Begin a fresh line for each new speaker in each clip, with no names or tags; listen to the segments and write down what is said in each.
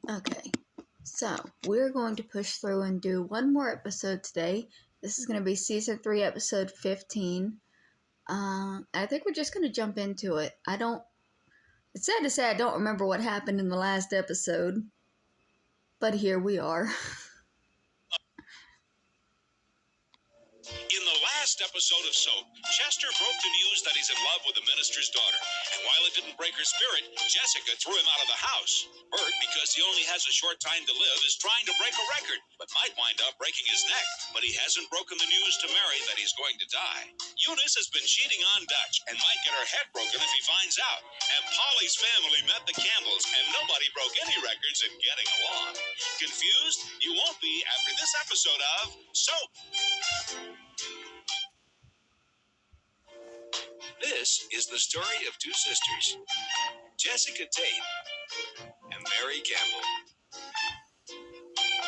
Okay, so we're going to push through and do one more episode today. This is going to be Season 3, Episode 15. I think we're just going to jump into it. It's sad to say I don't remember what happened in the last episode, but here we are.
In the last episode of Soap, Chester broke the news that he's in love with the minister's daughter. And while it didn't break her spirit, Jessica threw him out of the house. Bert, because he only has a short time to live, is trying to break a record, but might wind up breaking his neck. But he hasn't broken the news to Mary that he's going to die. Eunice has been cheating on Dutch and might get her head broken if he finds out. And Polly's family met the Campbells, and nobody broke any records in getting along. Confused? You won't be after this episode of Soap. This is the story of two sisters, Jessica Tate and Mary Campbell.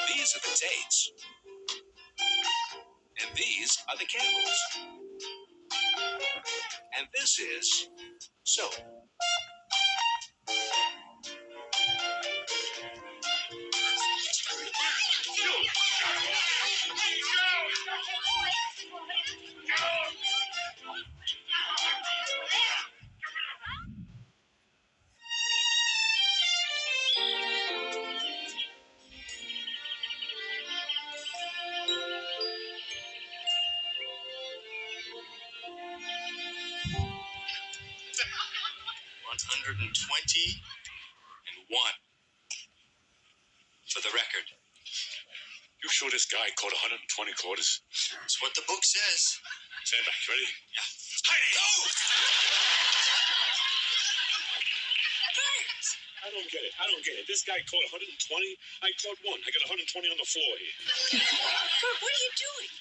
These are the Tates, and these are the Campbells. And this is Soap. For the record.
You sure this guy caught 120 quarters?
That's what the book says.
Stand back, ready?
Yeah.
Heidi!
Oh!
I don't get it. This guy caught 120. I caught one. I got 120 on the floor here.
Bert, what are you doing?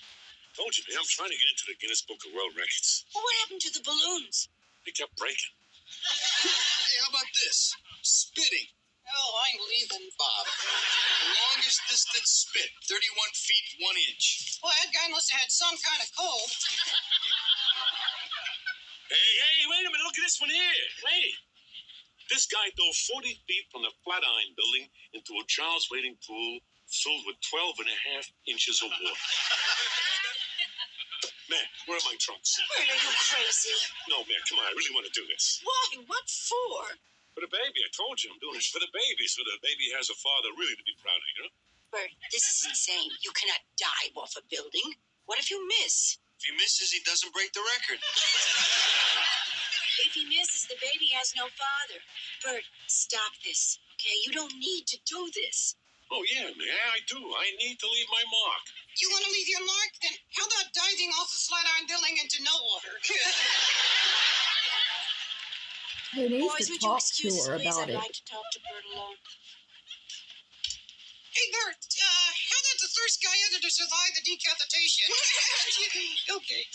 Told you, man. I'm trying to get into the Guinness Book of World Records.
Well, what happened to the balloons?
They kept breaking.
Hey, how about this? Spitting.
Oh, I'm leaving.
Bob. The longest distance spit, 31 feet, 1 inch.
Well, that guy must have had some kind of cold.
Hey, wait a minute. Look at this one here. Wait. This guy dove 40 feet from the Flatiron Building into a child's wading pool filled with 12 and a half inches of water. Man, where are my trunks?
Bert, are you crazy?
No, man, come on. I really want to do this.
Why? What for?
For the baby. I told you I'm doing this for the baby, so the baby has a father really to be proud of, you know?
Bert, this is insane. You cannot dive off a building. What if you miss?
If he misses, he doesn't break the record.
If he misses, the baby has no father. Bert, stop this, okay? You don't need to do this.
Oh, yeah, man, I do. I need to leave my mark.
You want to leave your mark? Then how about diving off the Flatiron Building into no water?
He needs
Boys,
to
would you
talk
excuse
to
us,
her
please?
about
I'd
it.
like to talk to Bert alone. Hey, Bert, how did the first guy ever to survive the decapitation? Okay.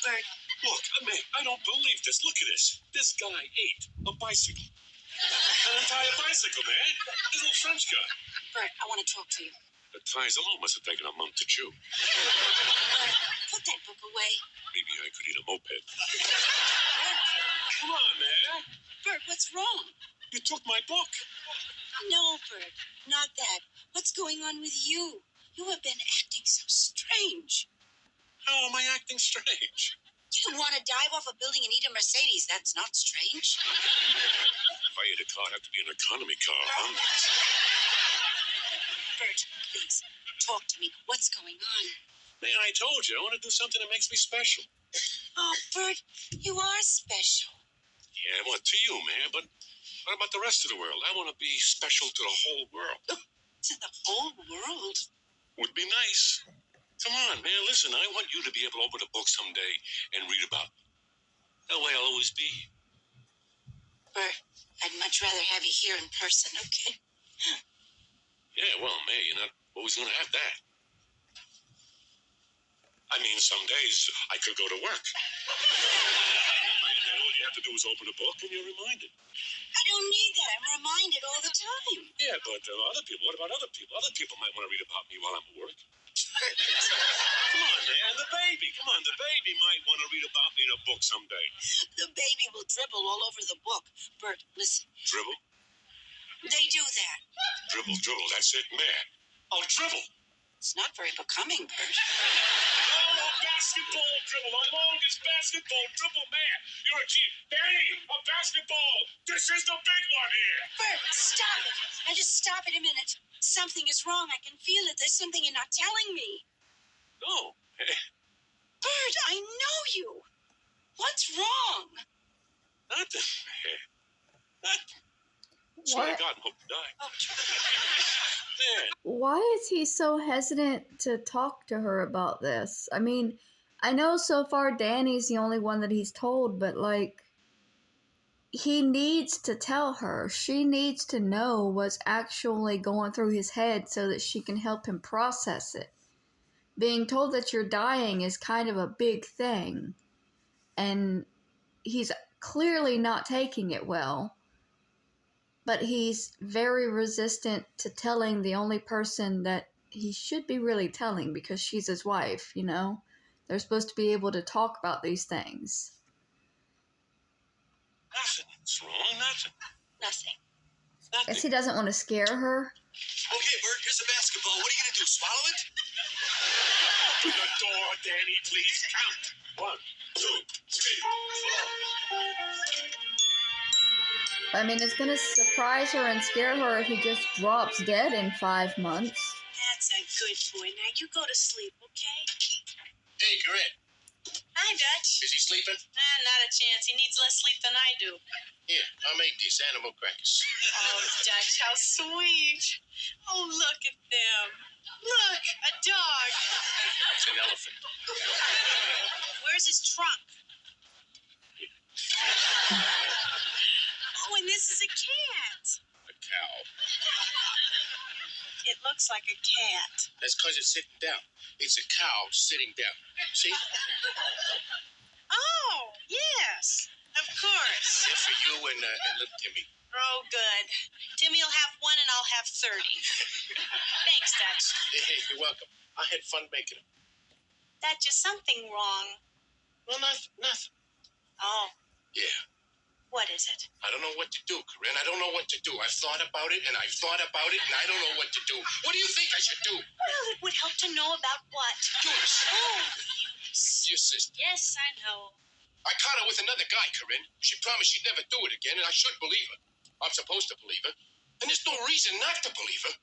Bert.
Look, man, I don't believe this. Look at this. This guy ate a bicycle. An entire bicycle, man. This little French guy.
Bert, I want to talk to you.
The ties alone must have taken a month to chew.
Bert, put that book away.
Maybe I could eat a moped.
Bert,
Come on, man.
Bert, what's wrong?
You took my book.
No, Bert, not that. What's going on with you? You have been acting so strange.
How am I acting strange?
You want to dive off a building and eat a Mercedes. That's not strange.
If I ate a car, it'd have to be an economy car, huh?
Bert, please, talk to me. What's going on?
Man, I told you, I want to do something that makes me special.
Oh, Bert, you are special.
Yeah, well, to you, man, but what about the rest of the world? I want to be special to the whole world.
To the whole world?
Would be nice. Come on, man, listen, I want you to be able to open a book someday and read about me. That way I'll always be.
Bert, I'd much rather have you here in person, okay?
Yeah, well, man, you're not always going to have that. I mean, some days I could go to work. And all you have to do is open a book and you're reminded.
I don't need that. I'm reminded all the time.
Yeah, but other people, what about other people? Other people might want to read about me while I'm at work.
Bert,
Come on, man, the baby. Come on, the baby might want to read about me in a book someday.
the baby will dribble all over the book. Bert, listen.
Dribble?
They do that.
Dribble, dribble, that's it, man. Oh, dribble.
It's not very becoming, Bert.
Oh, basketball dribble, the longest basketball dribble, man. You're a G. Danny, a basketball. This is the big one here.
Bert, stop it. Now just stop it a minute. Something is wrong. I can feel it. There's something you're not telling me.
No.
Bert, I know you. What's wrong?
Nothing. Nothing. Swear to God, hope to die.
Oh,
Man.
Why is he so hesitant to talk to her about this? I mean, I know so far Danny's the only one that he's told, but like, he needs to tell her. She needs to know what's actually going through his head so that she can help him process it. Being told that you're dying is kind of a big thing, and he's clearly not taking it well. But he's very resistant to telling the only person that he should be really telling, because she's his wife, you know? They're supposed to be able to talk about these things.
Nothing's wrong, nothing.
nothing.
Guess he doesn't want to scare her.
Okay, Bert, here's a basketball. What are you going to do, swallow it?
Open the door, Danny, please. Count. 1, 2, 3, 4.
I mean, it's gonna surprise her and scare her if he just drops dead in 5 months.
That's a good boy. Now you go to sleep, okay?
Hey, Corinne,
Hi, Dutch.
is he sleeping?
Not a chance. He needs less sleep than I do.
Here, I'll make these animal crackers.
Oh, Dutch, how sweet. Oh, look at them. Look, a dog.
It's an elephant.
Where's his trunk? Oh, and this is a cat.
A cow.
It looks like a cat.
That's because it's sitting down. It's a cow sitting down. See?
Oh, yes, of course.
They're for you and little Timmy.
Oh, good. Timmy'll have 1 and I'll have 30. Thanks, Dutch.
Hey, you're welcome. I had fun making them.
Dutch, is something wrong?
Well, nothing.
Oh,
Yeah.
what is it?
I don't know what to do, Corinne. I don't know what to do. I've thought about it, and I've thought about it, and I don't know what to do. What do you think I should do?
Well, it would help to know about what.
Yours.
Oh,
Your sister.
yes, I know.
I caught her with another guy, Corinne. She promised she'd never do it again, and I should believe her. I'm supposed to believe her. And there's no reason not to believe her.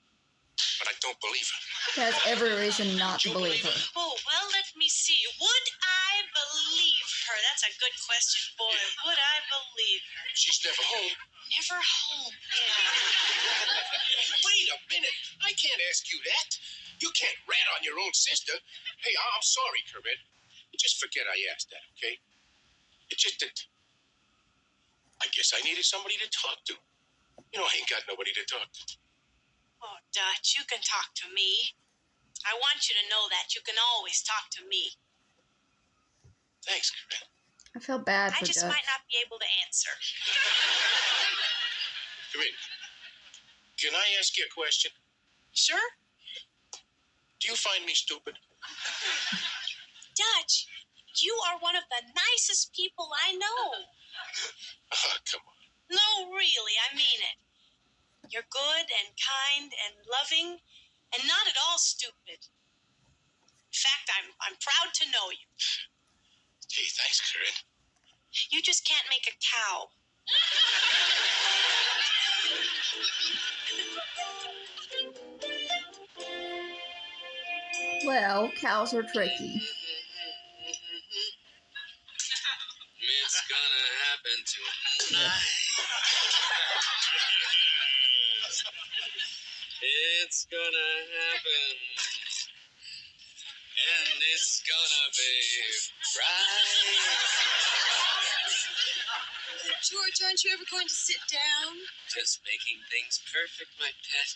But I don't believe her.
He has every reason not to
You
believe her.
Oh, well, let me see. Would I believe her? That's a good question, boy. Would I believe her?
She's never home.
Never home. Yeah.
Wait a minute. I can't ask you that. You can't rat on your own sister. Hey, I'm sorry, Corinne. Just forget I asked that, okay? It's just that I guess I needed somebody to talk to. You know, I ain't got nobody to talk to.
Oh, Dutch, you can talk to me. I want you to know that. You can always talk to me.
Thanks, Corinne.
I feel bad
I
for
just
Dutch.
might not be able to answer.
Corinne, can I ask you a question?
Sure?
Do you find me stupid?
Dutch, you are one of the nicest people I know.
Oh, come on.
No, really, I mean it. You're good and kind and loving and not at all stupid. In fact, I'm proud to know you.
Gee, thanks, Corinne.
You just can't make a cow.
Well, cows are tricky.
It's gonna happen tonight. It's gonna happen. And it's gonna be right.
George, aren't you ever going to sit down?
Just making things perfect, my pet.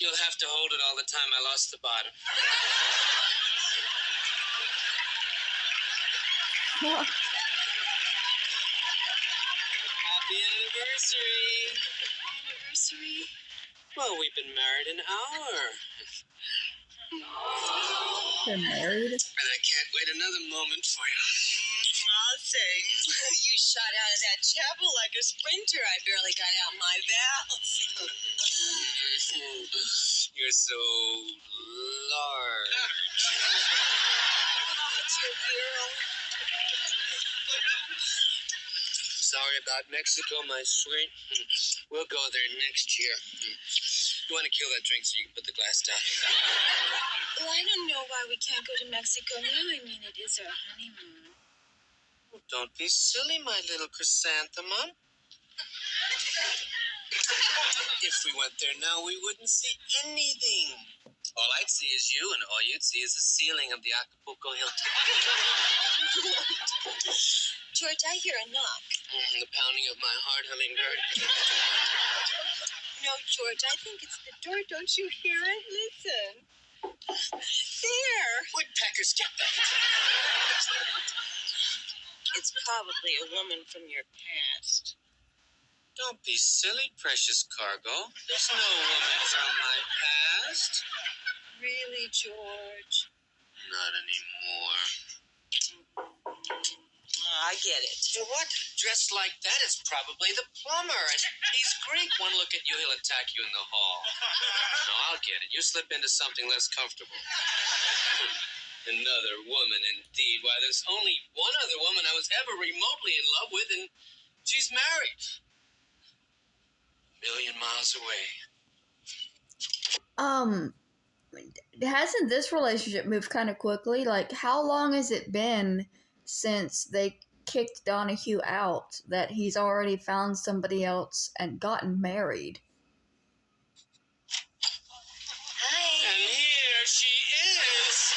You'll have to hold it all the time. I lost the bottom.
Well,
Happy anniversary.
Anniversary?
Well, we've been married an hour.
they're married.
And I can't wait another moment for you.
Oh,
say? You shot out of that chapel like a sprinter. I barely got out my valves.
You're so large.
What's your girl?
Sorry about Mexico, my sweet. We'll go there next year. You want to kill that drink so you can put the glass down?
Well, I don't know why we can't go to Mexico now. I mean, it is our honeymoon.
Oh, don't be silly, my little chrysanthemum. If we went there now, we wouldn't see anything. All I'd see is you, and all you'd see is the ceiling of the Acapulco Hilton.
George, I hear a knock.
The pounding of my heart, hummingbird.
No, George, I think it's the door. Don't you hear it? Listen. There.
Woodpeckers, get that.
It's probably a woman from your past.
Don't be silly, precious cargo. There's no woman from my past.
Really, George?
Not anymore.
Oh, I get it.
You know what? Dressed like that is probably the plumber. And he's Greek. One look at you, he'll attack you in the hall. No, I'll get it. You slip into something less comfortable. Another woman, indeed. Why, there's only one other woman I was ever remotely in love with, and she's married. A million miles away.
Hasn't this relationship moved kind of quickly? Like, how long has it been since they kicked Donahue out that he's already found somebody else and gotten married?
Hi.
And here she is.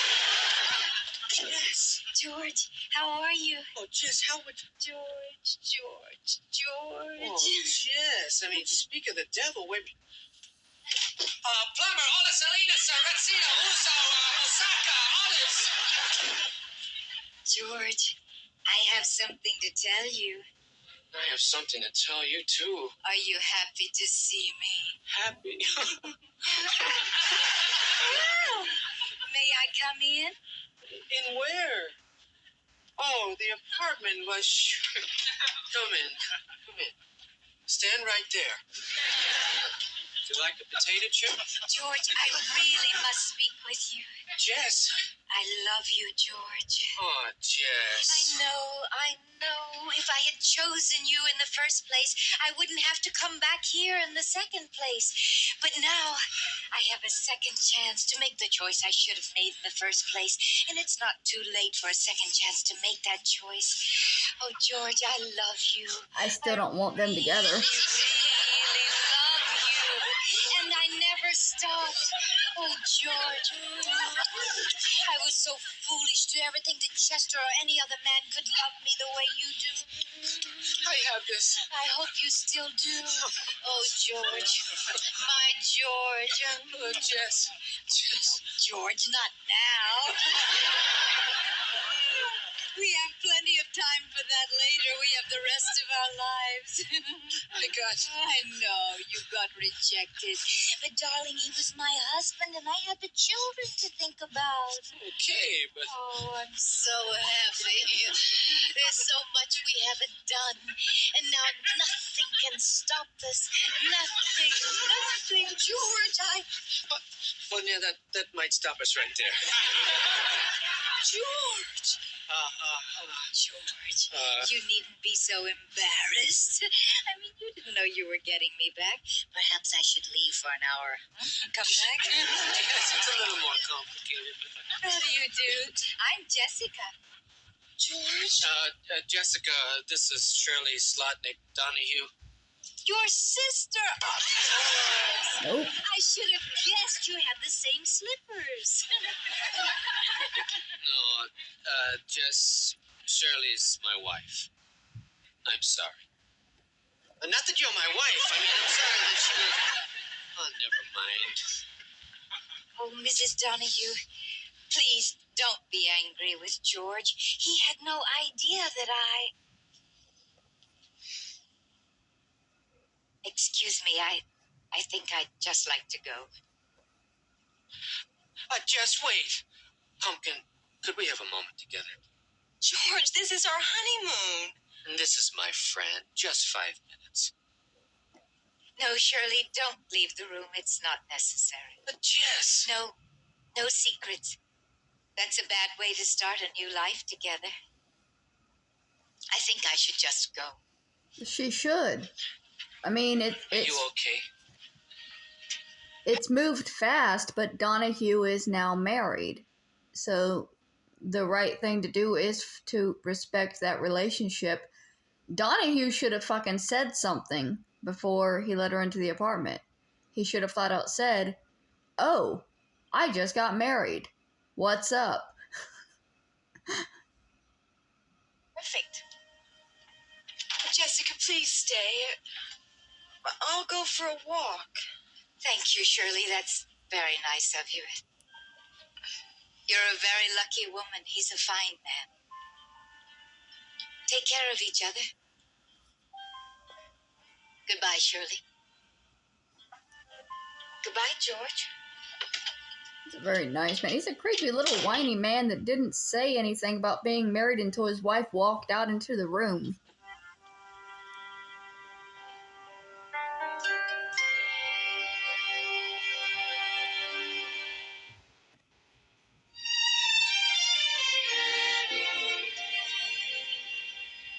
Yes.
George, how are you?
Oh, Jess, how would...
George.
Oh, Jess, I mean, speak of the devil, wait... Plumber, Ola Salina, Sarrezino, Uso, Osaka, Olives.
George, I have something to tell you.
I have something to tell you, too.
Are you happy to see me?
Happy.
May I come in?
In where? Oh, the apartment was... Sure. Come in. Stand right there. Do you like a potato chip?
George, I really must speak with you.
Jess.
I love you, George.
Oh, Jess.
I know. If I had chosen you in the first place, I wouldn't have to come back here in the second place. But now, I have a second chance to make the choice I should have made in the first place. And it's not too late for a second chance to make that choice. Oh, George, I love you.
I still don't want them together.
I really love you. And I never stopped. Oh, George. I was so foolish to ever think that Chester or any other man could love me the way you do.
I have this.
I hope you still do. Oh, George. My George.
Oh, Jess.
George, not now. We have plenty of time for that later. We have the rest of our lives. I know, you got rejected. But, darling, he was my husband, and I had the children to think about.
Okay, but...
Oh, I'm so happy. There's so much we haven't done. And now nothing can stop us. Nothing. George,
Oh, yeah, that might stop us right there.
George! George, you needn't be so embarrassed. I mean, you didn't know you were getting me back. Perhaps I should leave for an hour. Come back?
Yes, it's a little more complicated.
How do you do? I'm Jessica.
George?
Jessica, this is Shirley Slotnick Donahue.
Your sister.
Nope.
I should have guessed you had the same slippers.
No, Jess, Shirley's my wife. I'm sorry. Not that you're my wife. I mean, I'm sorry that she was... Oh, never mind.
Oh, Mrs. Donahue, please don't be angry with George. He had no idea that I... Excuse me, I think I'd just like to go.
Jess, wait. Pumpkin, could we have a moment together?
George, this is our honeymoon.
And this is my friend. Just 5 minutes.
No, Shirley, don't leave the room. It's not necessary.
But Jess.
No secrets. That's a bad way to start a new life together. I think I should just go.
She should. I mean,
Are you okay?
it's moved fast, but Donahue is now married. So the right thing to do is to respect that relationship. Donahue should have fucking said something before he let her into the apartment. He should have flat out said, "Oh, I just got married. What's up?"
Perfect. Jessica, please stay. I'll go for a walk.
Thank you, Shirley. That's very nice of you. You're a very lucky woman. He's a fine man. Take care of each other. Goodbye, Shirley. Goodbye, George.
He's a very nice man. He's a creepy little whiny man that didn't say anything about being married until his wife walked out into the room.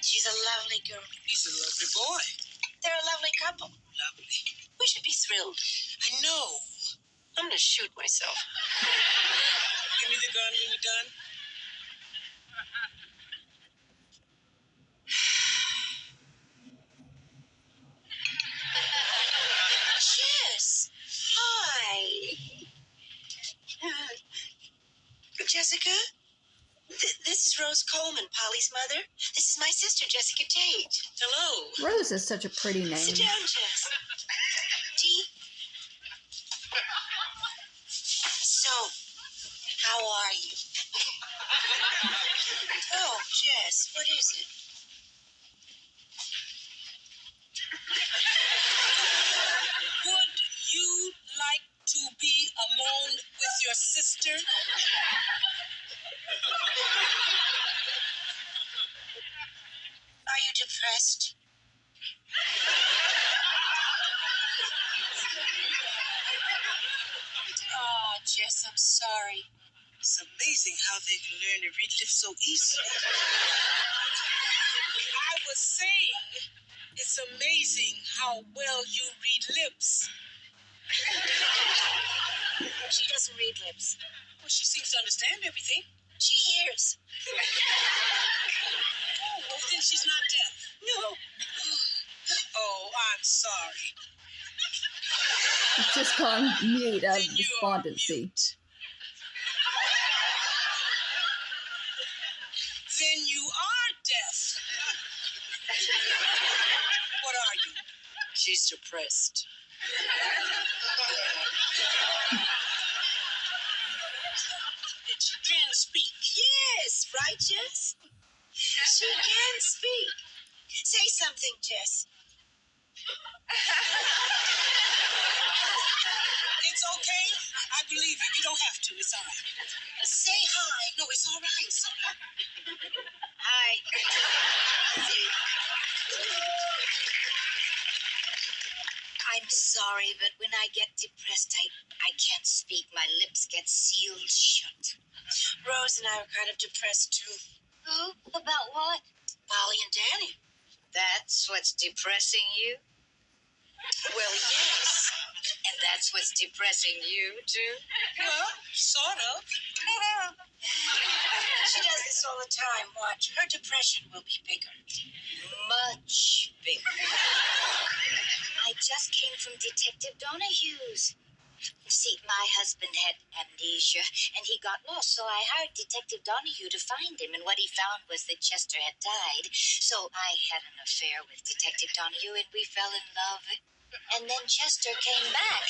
She's a lovely girl.
He's a lovely boy.
They're a lovely couple.
Lovely.
We should be thrilled.
I know.
I'm gonna shoot myself.
Give me the gun when you're done.
Jess. Hi. Jessica? This is Rose Coleman, Polly's mother. This is my sister, Jessica Tate. Hello.
Rose is such a pretty name.
Sit down, Jess. Tea? So, how are you? Oh, Jess, what is it? Would you like to be alone with your sister? Are you depressed? Oh, Jess, I'm sorry.
It's amazing how they can learn to read lips so easily. I was saying, it's amazing how well you read lips.
She doesn't read lips.
Well, she seems to understand everything.
She hears.
Oh, well, then she's not deaf.
No.
Oh, I'm sorry.
She's just gone mute out of
Then you are
despondency.
mute. Then you are deaf. What are you?
She's depressed.
She can speak.
Yes, right, Jess? She can speak. Say something, Jess.
It's okay. I believe you. You don't have to. It's all right.
Say hi.
No, it's all right.
Hi. I'm sorry, but when I get depressed, I can't speak. My lips get sealed shut. Rose and I are kind of depressed, too.
Who? About what?
Polly and Danny.
That's what's depressing you?
Well, yes.
And that's what's depressing you, too?
Well, sort of.
She does this all the time. Watch. Her depression will be bigger.
Much bigger. I just came from Detective Donahue's. See, my husband had amnesia, and he got lost, so I hired Detective Donahue to find him, and what he found was that Chester had died. So I had an affair with Detective Donahue, and we fell in love. And then Chester came back.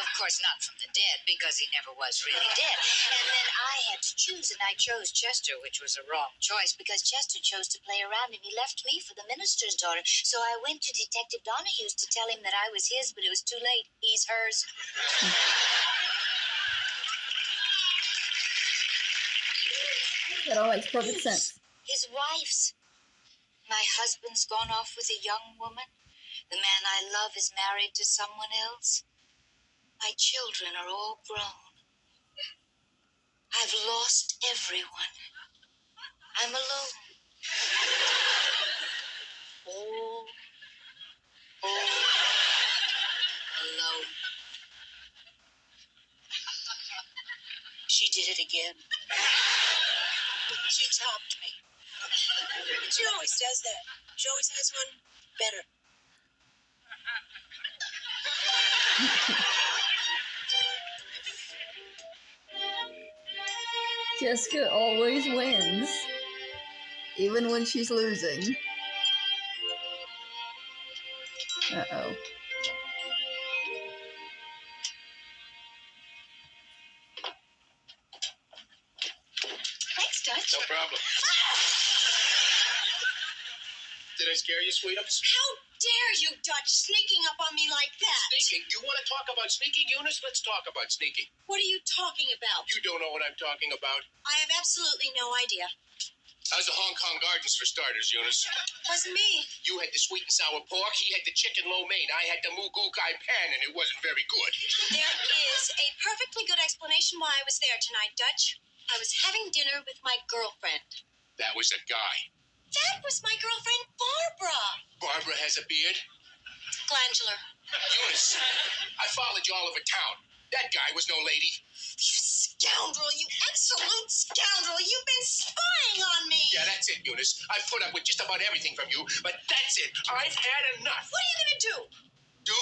Of course, not from the dead, because he never was really dead. And then I had to choose, and I chose Chester, which was a wrong choice, because Chester chose to play around, and he left me for the minister's daughter. So I went to Detective Donahue's to tell him that I was his, but it was too late. He's hers.
That all makes perfect sense.
His wife's. My husband's gone off with a young woman. The man I love is married to someone else. My children are all grown. I've lost everyone. I'm alone. All alone. She did it again. She topped me. She always does that. She always has one better.
Jessica always wins, even when she's losing. Uh-oh.
Thanks, Dutch.
No problem. Did I scare you, sweetums?
How dare you, Dutch, sneaking up on me like that?
Sneaking? You want to talk about sneaking, Eunice? Let's talk about sneaking.
What are you talking about?
You don't know what I'm talking about.
I have absolutely no idea.
How's the Hong Kong Gardens for starters, Eunice?
Wasn't me.
You had the sweet and sour pork. He had the chicken lo mein. I had the moo goo gai pan, and it wasn't very good.
There is a perfectly good explanation why I was there tonight, Dutch. I was having dinner with my girlfriend.
That was a guy.
That was my girlfriend, Barbara.
Barbara has a beard?
Glandular.
Eunice, I followed you all over town. That guy was no lady.
You scoundrel, you absolute scoundrel. You've been spying on me.
Yeah, that's it, Eunice. I've put up with just about everything from you, but that's it. I've had enough.
What are you going to do?
Do?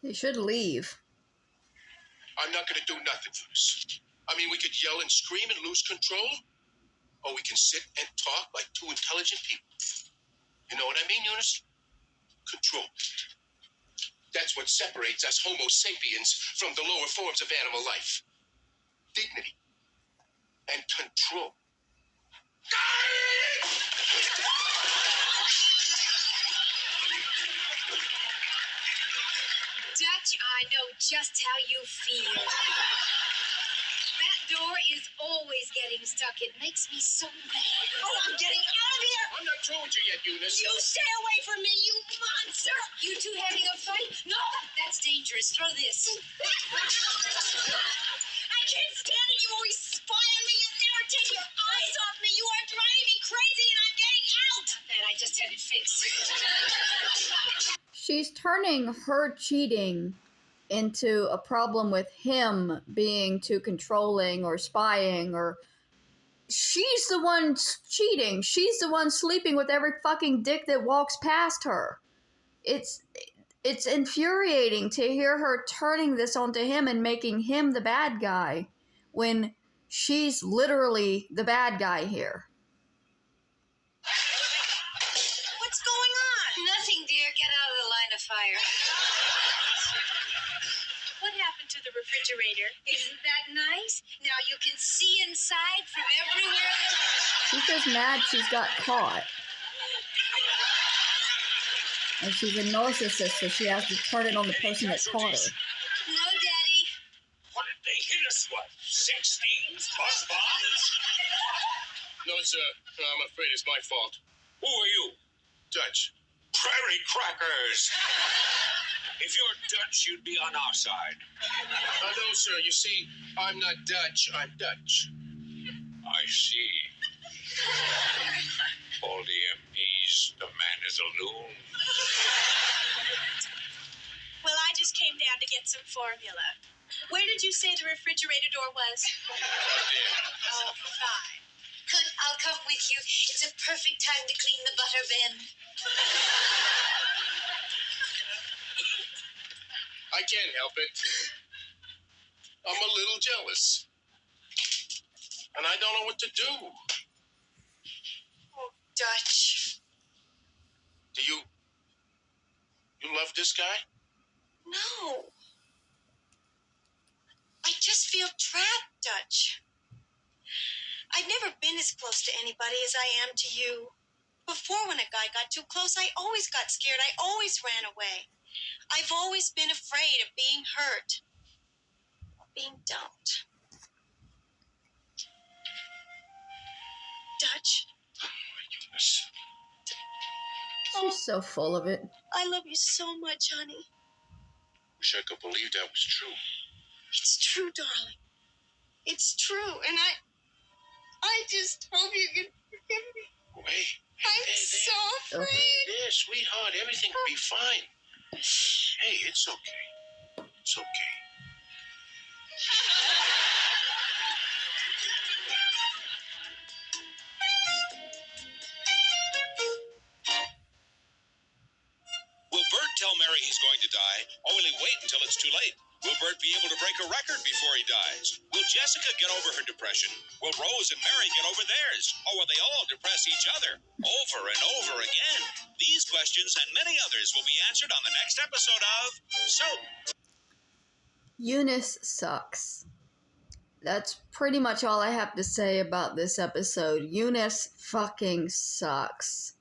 They should leave.
I'm not going to do nothing for this. I mean, we could yell and scream and lose control, or we can sit and talk like two intelligent people. You know what I mean, Eunice? Control. That's what separates us Homo sapiens from the lower forms of animal life. Dignity and control.
Dutch, I know just how you feel. That door is always getting stuck. It makes me so mad.
Oh, I'm getting out of here.
I'm not through with you yet, Eunice.
You stay away from me, you monster.
You two having a fight? No, that's dangerous. Throw this.
I can't stand it. You always spy on me. You never take your eyes off me. You are driving me crazy, and I'm getting out.
And I just had it fixed.
She's turning her cheating into a problem with him being too controlling or spying, or she's the one cheating. She's the one sleeping with every fucking dick that walks past her. It's infuriating to hear her turning this onto him and making him the bad guy when she's literally the bad guy here.
What's going on?
Nothing, dear. Get out of the line of fire.
What happened to the refrigerator?
Isn't that nice? Now you can see inside from everywhere.
She's just mad she's got caught. And she's a narcissist, so she has to turn it on the person that caught her.
No, Daddy.
What did they hit us, what, 16 plus bombs? No, sir. No, I'm afraid it's my fault. Who are you? Dutch. Prairie crackers! If you're Dutch, you'd be on our side. No, sir. You see, I'm not Dutch. I'm Dutch. I see. All the MPs, the man is a loon.
Well, I just came down to get some formula. Where did you say the refrigerator door was? Oh, fine.
Good, I'll come with you. It's a perfect time to clean the butter bin.
I can't help it. I'm a little jealous. And I don't know what to do.
Oh, Dutch.
Do you love this guy?
No. I just feel trapped, Dutch. I've never been as close to anybody as I am to you. Before, when a guy got too close, I always got scared. I always ran away. I've always been afraid of being hurt. Being dumped.
Dutch.
Eunice.
She's so full of it.
I love you so much, honey.
Wish I could believe that was true.
It's true, darling. It's true, and I just hope you can forgive me.
Wait.
I'm so
Oh.
afraid.
There, sweetheart. Everything will be fine. Hey, it's okay. It's okay.
Will Bert tell Mary he's going to die, or will he wait until it's too late? Will Bert be able to break a record before he dies? Will Jessica get over her depression? Will Rose and Mary get over theirs? Or will they all depress each other over and over again? These questions and many others will be answered on the next episode of Soap.
Eunice sucks. That's pretty much all I have to say about this episode. Eunice fucking sucks.